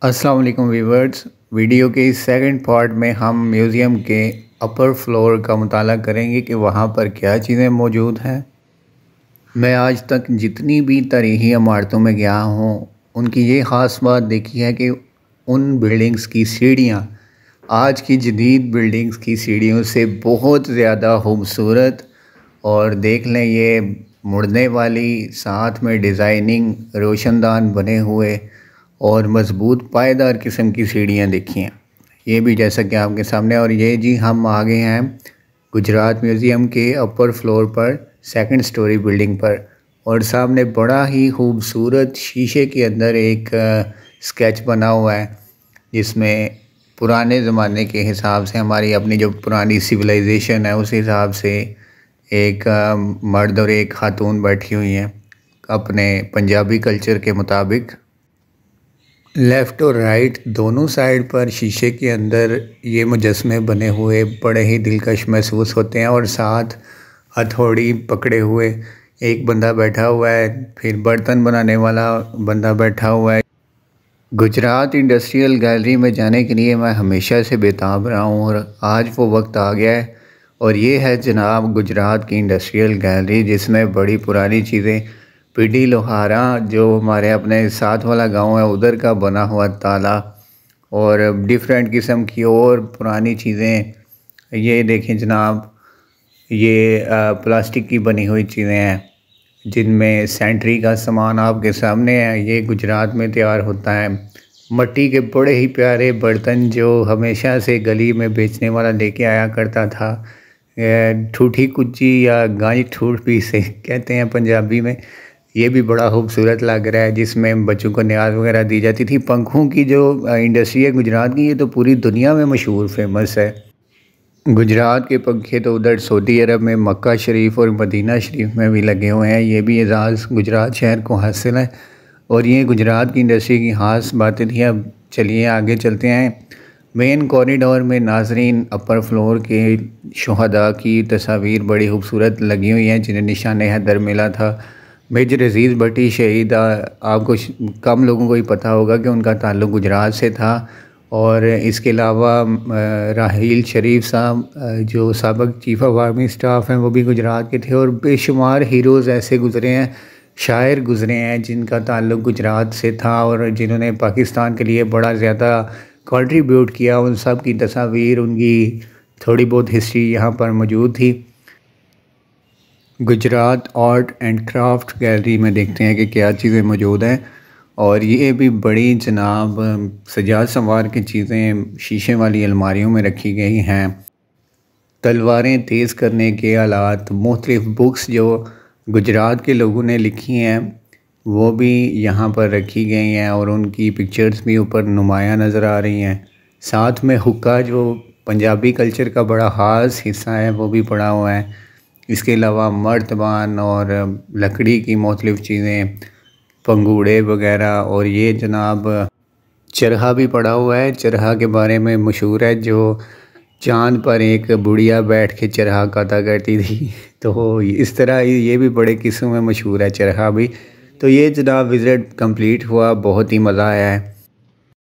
अस्सलाम वालेकुम viewers. Video के इस सेकंड पार्ट में हम म्यूज़ियम के अपर फ्लोर का मुताला करेंगे कि वहाँ पर क्या चीज़ें मौजूद हैं। मैं आज तक जितनी भी तारीख़ी इमारतों में गया हूँ उनकी ये ख़ास बात देखी है कि उन बिल्डिंग्स की सीढ़ियाँ आज की जदीद बिल्डिंग्स की सीढ़ियों से बहुत ज़्यादा खूबसूरत और देख लें ये मुड़ने वाली, साथ में डिज़ाइनिंग रोशनदान बने हुए और मज़बूत पायदार किस्म की सीढ़ियाँ देखी हैं। ये भी जैसा कि आपके सामने, और ये जी हम आ गए हैं गुजरात म्यूज़ियम के अपर फ्लोर पर, सेकंड स्टोरी बिल्डिंग पर। और सामने बड़ा ही खूबसूरत शीशे के अंदर एक स्केच बना हुआ है जिसमें पुराने ज़माने के हिसाब से हमारी अपनी जो पुरानी सिविलाइजेशन है उस हिसाब से एक मर्द और एक खातून बैठी हुई हैं अपने पंजाबी कल्चर के मुताबिक। लेफ़्ट और राइट दोनों साइड पर शीशे के अंदर ये मुजस्मे बने हुए बड़े ही दिलकश महसूस होते हैं, और साथ हथौड़ी पकड़े हुए एक बंदा बैठा हुआ है, फिर बर्तन बनाने वाला बंदा बैठा हुआ है। गुजरात इंडस्ट्रियल गैलरी में जाने के लिए मैं हमेशा से बेताब रहा हूँ और आज वो वक्त आ गया है। और ये है जनाब गुजरात की इंडस्ट्रियल गैलरी, जिसमें बड़ी पुरानी चीज़ें, पीडी लोहारा जो हमारे अपने साथ वाला गांव है उधर का बना हुआ ताला, और डिफरेंट किस्म की और पुरानी चीज़ें। ये देखें जनाब, ये प्लास्टिक की बनी हुई चीज़ें हैं जिनमें सेंट्री का सामान आपके सामने है। ये गुजरात में तैयार होता है। मट्टी के बड़े ही प्यारे बर्तन जो हमेशा से गली में बेचने वाला लेके आया करता था, ठूठी कुच्ची या गांज ठूठ भी से कहते हैं पंजाबी में। ये भी बड़ा खूबसूरत लग रहा है, जिसमें बच्चों को न्याज वगैरह दी जाती थी। पंखों की जो इंडस्ट्री है गुजरात की, ये तो पूरी दुनिया में मशहूर फेमस है। गुजरात के पंखे तो उधर सऊदी अरब में मक्का शरीफ और मदीना शरीफ में भी लगे हुए हैं। ये भी एजाज़ गुजरात शहर को हासिल है, और ये गुजरात की इंडस्ट्री की ख़ास बातें थी। अब चलिए आगे चलते हैं। मेन कॉरिडोर में नाजरीन अपर फ्लोर के शुहदा की तस्वीर बड़ी खूबसूरत लगी हुई हैं जिन्हें निशान हैदर मिला था। मेजर अजीज़ भट्टी शहीद, आपको कम लोगों को ही पता होगा कि उनका ताल्लुक़ गुजरात से था। और इसके अलावा राहील शरीफ साहब जो साबिक़ चीफ़ ऑफ आर्मी स्टाफ हैं वो भी गुजरात के थे। और बेशुमार हीरोज़ ऐसे गुज़रे हैं, शायर गुज़रे हैं जिनका ताल्लुक़ गुजरात से था और जिन्होंने पाकिस्तान के लिए बड़ा ज़्यादा कंट्रीब्यूट किया। उन सब की तस्वीर, उनकी थोड़ी बहुत हिस्ट्री यहाँ पर मौजूद थी। Gujarat art and craft gallery में देखते हैं कि क्या चीज़ें मौजूद हैं। और ये भी बड़ी जनाब सजा संवार की चीज़ें शीशे वाली अलमारियों में रखी गई हैं। तलवारें तेज़ करने के आलात, मुख्तलिफ़ बुक्स जो गुजरात के लोगों ने लिखी हैं वो भी यहाँ पर रखी गई हैं, और उनकी पिक्चर्स भी ऊपर नुमायाँ नज़र आ रही हैं। साथ में हुक्का जो पंजाबी कल्चर का बड़ा ख़ास हिस्सा है वो भी पड़ा हुआ है। इसके अलावा मर्तबान और लकड़ी की मुख्तलिफ़ चीज़ें, पंगूड़े वगैरह। और ये जनाब चरखा भी पड़ा हुआ है। चरखा के बारे में मशहूर है, जो चांद पर एक बुढ़िया बैठ के चरखा काता करती थी। तो इस तरह ये भी बड़े किस्सों में मशहूर है चरखा भी। तो ये जनाब विज़िट कंप्लीट हुआ, बहुत ही मज़ा आया है।